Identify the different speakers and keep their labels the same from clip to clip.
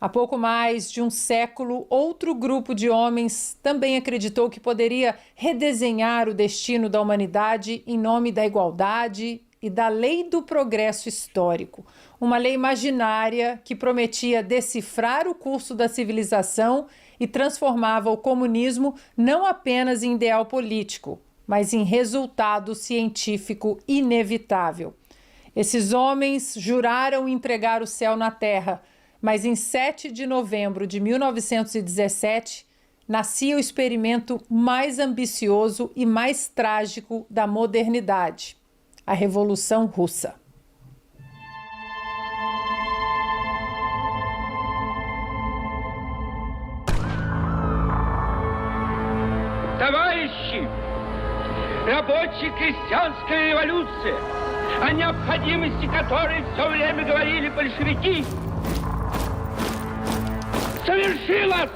Speaker 1: Há pouco mais de um século, outro grupo de homens também acreditou que poderia redesenhar o destino da humanidade em nome da igualdade e da lei do progresso histórico. Uma lei imaginária que prometia decifrar o curso da civilização e transformava o comunismo não apenas em ideal político, mas em resultado científico inevitável. Esses homens juraram entregar o céu na terra, mas em 7 de novembro de 1917, nascia o experimento mais ambicioso e mais trágico da modernidade, a Revolução Russa.
Speaker 2: Товарищи, рабочая крестьянская революция, о необходимости которой все время говорили большевики, совершилась!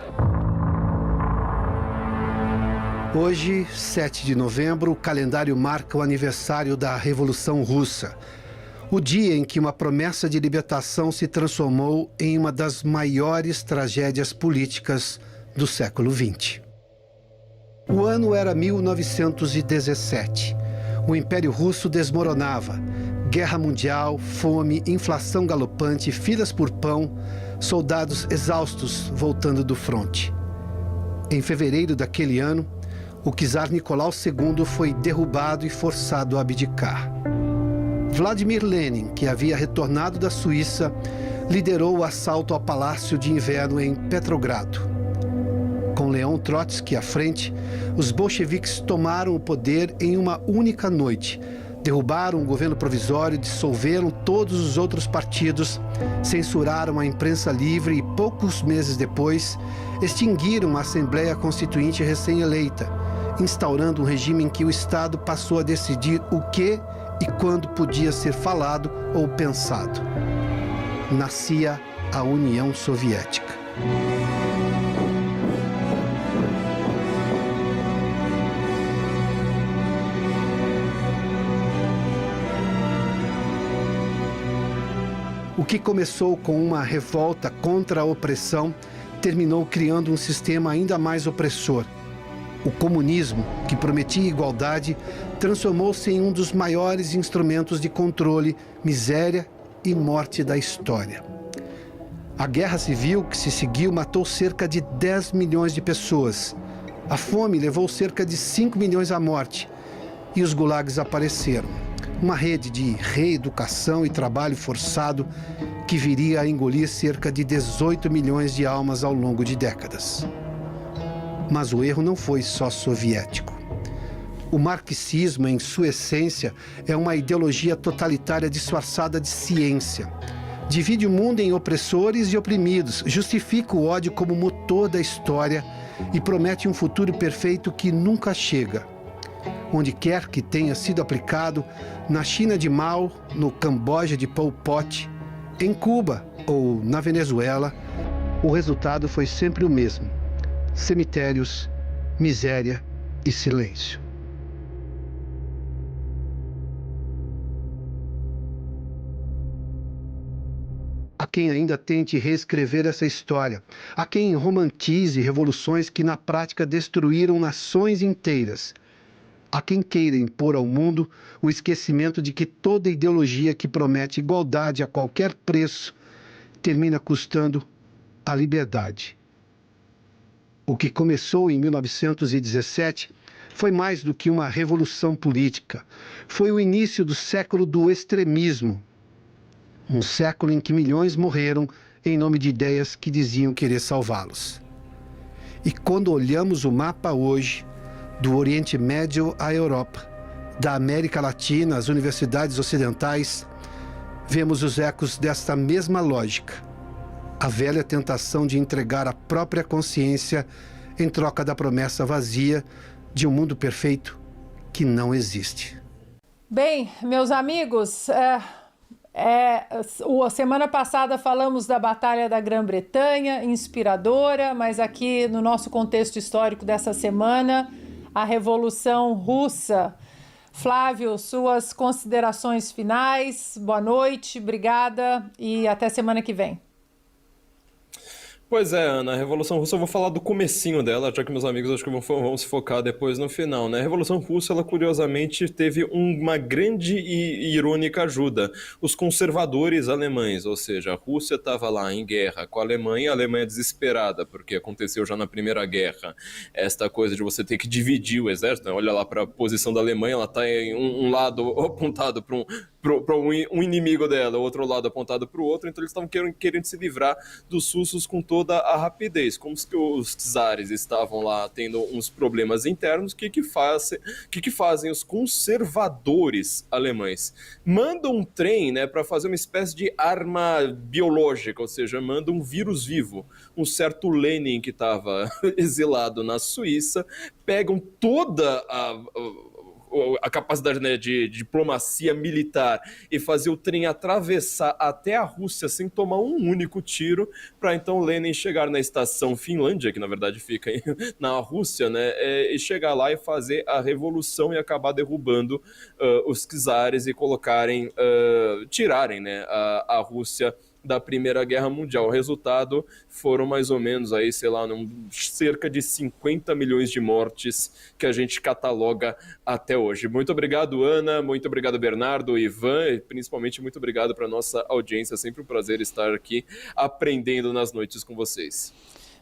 Speaker 3: Hoje, 7 de novembro, o calendário marca o aniversário da Revolução Russa, o dia em que uma promessa de libertação se transformou em uma das maiores tragédias políticas do século XX. O ano era 1917. O Império Russo desmoronava. Guerra mundial, fome, inflação galopante, filas por pão, soldados exaustos voltando do fronte. Em fevereiro daquele ano, o czar Nicolau II foi derrubado e forçado a abdicar. Vladimir Lenin, que havia retornado da Suíça, liderou o assalto ao Palácio de Inverno em Petrogrado. Com Leon Trotsky à frente, os bolcheviques tomaram o poder em uma única noite. Derrubaram o governo provisório, dissolveram todos os outros partidos, censuraram a imprensa livre e, poucos meses depois, extinguiram a Assembleia Constituinte recém-eleita, instaurando um regime em que o Estado passou a decidir o que e quando podia ser falado ou pensado. Nascia a União Soviética. O que começou com uma revolta contra a opressão terminou criando um sistema ainda mais opressor. O comunismo, que prometia igualdade, transformou-se em um dos maiores instrumentos de controle, miséria e morte da história. A guerra civil que se seguiu matou cerca de 10 milhões de pessoas. A fome levou cerca de 5 milhões à morte. E os gulags apareceram. Uma rede de reeducação e trabalho forçado que viria a engolir cerca de 18 milhões de almas ao longo de décadas. Mas o erro não foi só soviético. O marxismo, em sua essência, é uma ideologia totalitária disfarçada de ciência. Divide o mundo em opressores e oprimidos, justifica o ódio como motor da história e promete um futuro perfeito que nunca chega. Onde quer que tenha sido aplicado, na China de Mao, no Camboja de Pol Pot, em Cuba ou na Venezuela, o resultado foi sempre o mesmo: cemitérios, miséria e silêncio. Há quem ainda tente reescrever essa história. Há quem romantize revoluções que na prática destruíram nações inteiras. Há quem queira impor ao mundo o esquecimento de que toda ideologia que promete igualdade a qualquer preço termina custando a liberdade. O que começou em 1917 foi mais do que uma revolução política. Foi o início do século do extremismo. Um século em que milhões morreram em nome de ideias que diziam querer salvá-los. E quando olhamos o mapa hoje, do Oriente Médio à Europa, da América Latina às universidades ocidentais, vemos os ecos desta mesma lógica. A velha tentação de entregar a própria consciência em troca da promessa vazia de um mundo perfeito que não existe.
Speaker 1: Bem, meus amigos, a semana passada falamos da Batalha da Grã-Bretanha, inspiradora, mas aqui no nosso contexto histórico dessa semana, a Revolução Russa. Flávio, suas considerações finais, boa noite, obrigada e até semana que vem.
Speaker 4: Pois é, Ana, a Revolução Russa, eu vou falar do comecinho dela, já que meus amigos acho que vão se focar depois no final, né? A Revolução Russa, ela curiosamente teve uma grande e irônica ajuda. Os conservadores alemães, ou seja, a Rússia estava lá em guerra com a Alemanha desesperada, porque aconteceu já na Primeira Guerra esta coisa de você ter que dividir o exército, né? Olha lá para a posição da Alemanha, ela está em um lado apontado para um inimigo dela, o outro lado apontado para o outro, então eles estavam querendo se livrar dos russos com toda a rapidez. Como os czares estavam lá tendo uns problemas internos, o que fazem os conservadores alemães? Mandam um trem, né, para fazer uma espécie de arma biológica, ou seja, mandam um vírus vivo. Um certo Lenin que estava exilado na Suíça, pegam toda a capacidade, né, de diplomacia militar e fazer o trem atravessar até a Rússia sem tomar um único tiro, para então Lenin chegar na estação Finlândia, que na verdade fica na Rússia, né, e chegar lá e fazer a revolução e acabar derrubando os czares e tirarem, né, a Rússia da Primeira Guerra Mundial. O resultado foram mais ou menos aí, sei lá, cerca de 50 milhões de mortes que a gente cataloga até hoje. Muito obrigado, Ana, muito obrigado, Bernardo, Ivan, e principalmente muito obrigado para a nossa audiência. É sempre um prazer estar aqui aprendendo nas noites com vocês.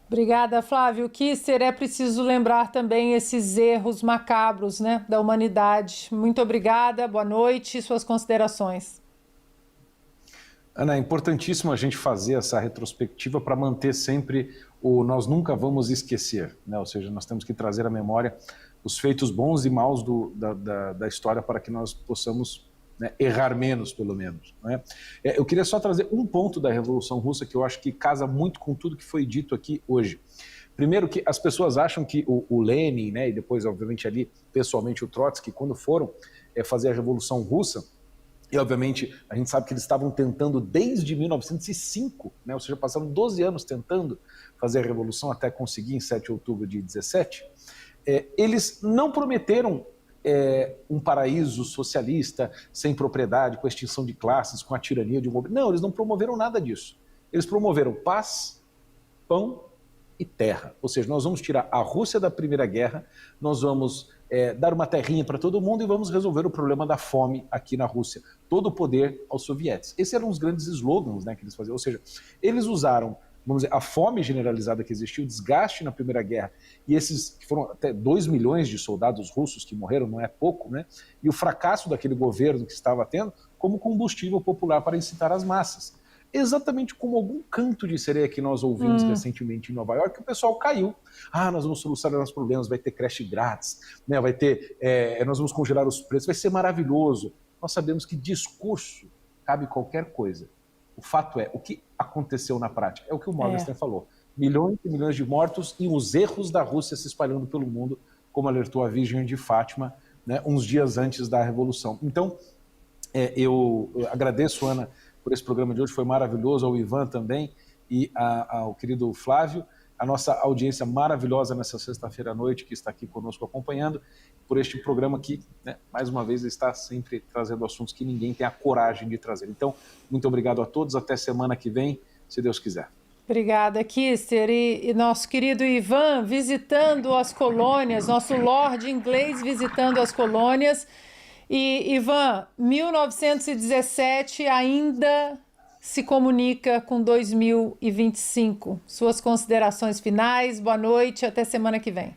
Speaker 1: Obrigada, Flávio Kister. É preciso lembrar também esses erros macabros, né, da humanidade. Muito obrigada, boa noite e suas considerações.
Speaker 5: Ana, é importantíssimo a gente fazer essa retrospectiva para manter sempre o nós nunca vamos esquecer, né? Ou seja, nós temos que trazer à memória os feitos bons e maus da história para que nós possamos, né, errar menos, pelo menos, né? Eu queria só trazer um ponto da Revolução Russa que eu acho que casa muito com tudo que foi dito aqui hoje. Primeiro, que as pessoas acham que o Lenin, né, e depois, obviamente, ali, pessoalmente, o Trotsky, quando foram fazer a Revolução Russa, e, obviamente, a gente sabe que eles estavam tentando desde 1905, né? Ou seja, passaram 12 anos tentando fazer a Revolução até conseguir em 7 de outubro de 17. Eles não prometeram um paraíso socialista, sem propriedade, com a extinção de classes, com a tirania de um governo. Não, eles não promoveram nada disso. Eles promoveram paz, pão e terra. Ou seja, nós vamos tirar a Rússia da Primeira Guerra, nós vamos dar uma terrinha para todo mundo e vamos resolver o problema da fome aqui na Rússia. Todo o poder aos soviéticos. Esses eram os grandes slogans, né, que eles faziam. Ou seja, eles usaram, vamos dizer, a fome generalizada que existiu, o desgaste na Primeira Guerra, e esses que foram até 2 milhões de soldados russos que morreram, não é pouco, né? E o fracasso daquele governo que estava tendo como combustível popular para incitar as massas. Exatamente como algum canto de sereia que nós ouvimos recentemente em Nova York, que o pessoal caiu. Nós vamos solucionar os problemas, vai ter creche grátis, né? Vai ter, nós vamos congelar os preços, vai ser maravilhoso. Nós sabemos que discurso cabe qualquer coisa. O fato é, o que aconteceu na prática? É o que o Morgenstern falou. Milhões e milhões de mortos e os erros da Rússia se espalhando pelo mundo, como alertou a Virgem de Fátima, né, uns dias antes da Revolução. Então, eu agradeço, Ana, por esse programa de hoje, foi maravilhoso, ao Ivan também e ao querido Flávio, a nossa audiência maravilhosa nessa sexta-feira à noite que está aqui conosco acompanhando, por este programa que, né, mais uma vez, está sempre trazendo assuntos que ninguém tem a coragem de trazer. Então, muito obrigado a todos, até semana que vem, se Deus quiser.
Speaker 1: Obrigada, Kister. E nosso querido Ivan visitando as colônias, nosso Lorde inglês visitando as colônias. E, Ivan, 1917 ainda se comunica com 2025. Suas considerações finais, boa noite, até semana que vem.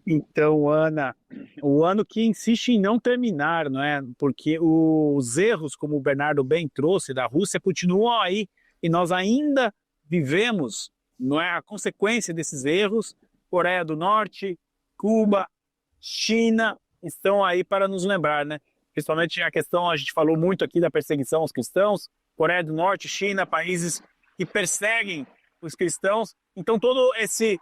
Speaker 6: Então, Ana, o ano que insiste em não terminar, não é? Porque os erros, como o Bernardo bem trouxe, da Rússia continuam aí e nós ainda vivemos, não é, a consequência desses erros. Coreia do Norte, Cuba, China estão aí para nos lembrar, né? Principalmente a questão, a gente falou muito aqui da perseguição aos cristãos, Coreia do Norte, China, países que perseguem os cristãos. Então todo esse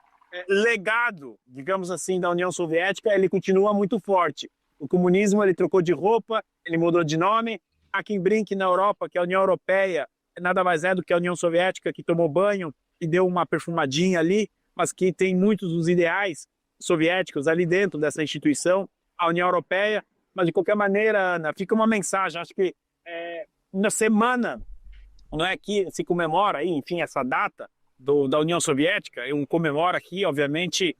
Speaker 6: legado, digamos assim, da União Soviética, ele continua muito forte. O comunismo, ele trocou de roupa, ele mudou de nome. Há quem brinque na Europa que a União Europeia nada mais é do que a União Soviética, que tomou banho e deu uma perfumadinha ali, mas que tem muitos dos ideais soviéticos ali dentro dessa instituição, a União Europeia. Mas, de qualquer maneira, Ana, fica uma mensagem. Acho que na semana não é que se comemora aí, enfim, essa data da União Soviética, comemora aqui, obviamente,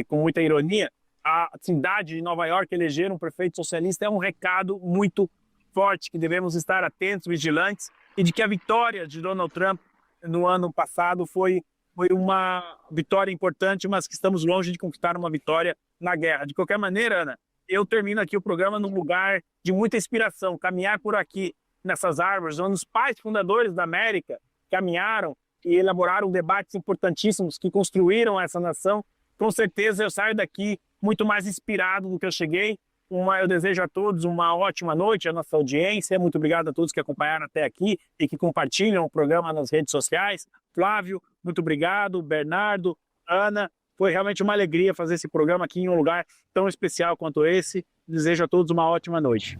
Speaker 6: com muita ironia, a cidade de Nova York eleger um prefeito socialista é um recado muito forte, que devemos estar atentos, vigilantes, e de que a vitória de Donald Trump no ano passado foi uma vitória importante, mas que estamos longe de conquistar uma vitória na guerra. De qualquer maneira, Ana, eu termino aqui o programa num lugar de muita inspiração, caminhar por aqui, nessas árvores, onde os pais fundadores da América caminharam e elaboraram debates importantíssimos que construíram essa nação. Com certeza eu saio daqui muito mais inspirado do que eu cheguei. Eu desejo a todos uma ótima noite, a nossa audiência. Muito obrigado a todos que acompanharam até aqui e que compartilham o programa nas redes sociais. Flávio, muito obrigado. Bernardo, Ana, foi realmente uma alegria fazer esse programa aqui em um lugar tão especial quanto esse. Desejo a todos uma ótima noite.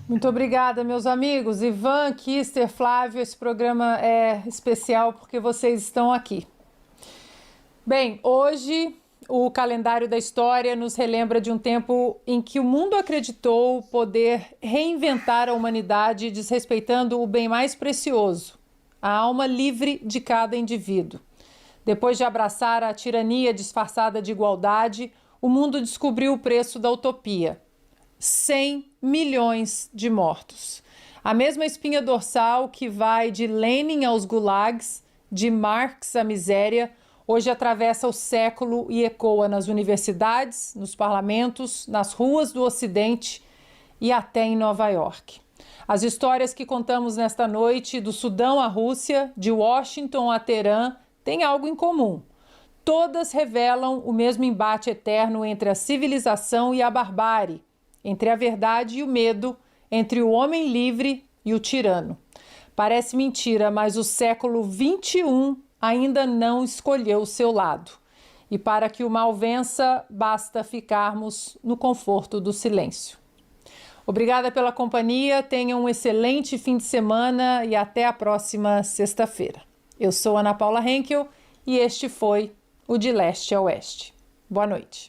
Speaker 1: Muito obrigada, meus amigos. Ivan, Kister, Flávio, esse programa é especial porque vocês estão aqui. Bem, hoje o calendário da história nos relembra de um tempo em que o mundo acreditou poder reinventar a humanidade desrespeitando o bem mais precioso, a alma livre de cada indivíduo. Depois de abraçar a tirania disfarçada de igualdade, o mundo descobriu o preço da utopia. 100 milhões de mortos. A mesma espinha dorsal que vai de Lenin aos gulags, de Marx à miséria, hoje atravessa o século e ecoa nas universidades, nos parlamentos, nas ruas do Ocidente e até em Nova York. As histórias que contamos nesta noite, do Sudão à Rússia, de Washington a Teherã, têm algo em comum. Todas revelam o mesmo embate eterno entre a civilização e a barbárie, entre a verdade e o medo, entre o homem livre e o tirano. Parece mentira, mas o século XXI ainda não escolheu o seu lado. E para que o mal vença, basta ficarmos no conforto do silêncio. Obrigada pela companhia, tenham um excelente fim de semana e até a próxima sexta-feira. Eu sou Ana Paula Henkel e este foi o De Leste a Oeste. Boa noite.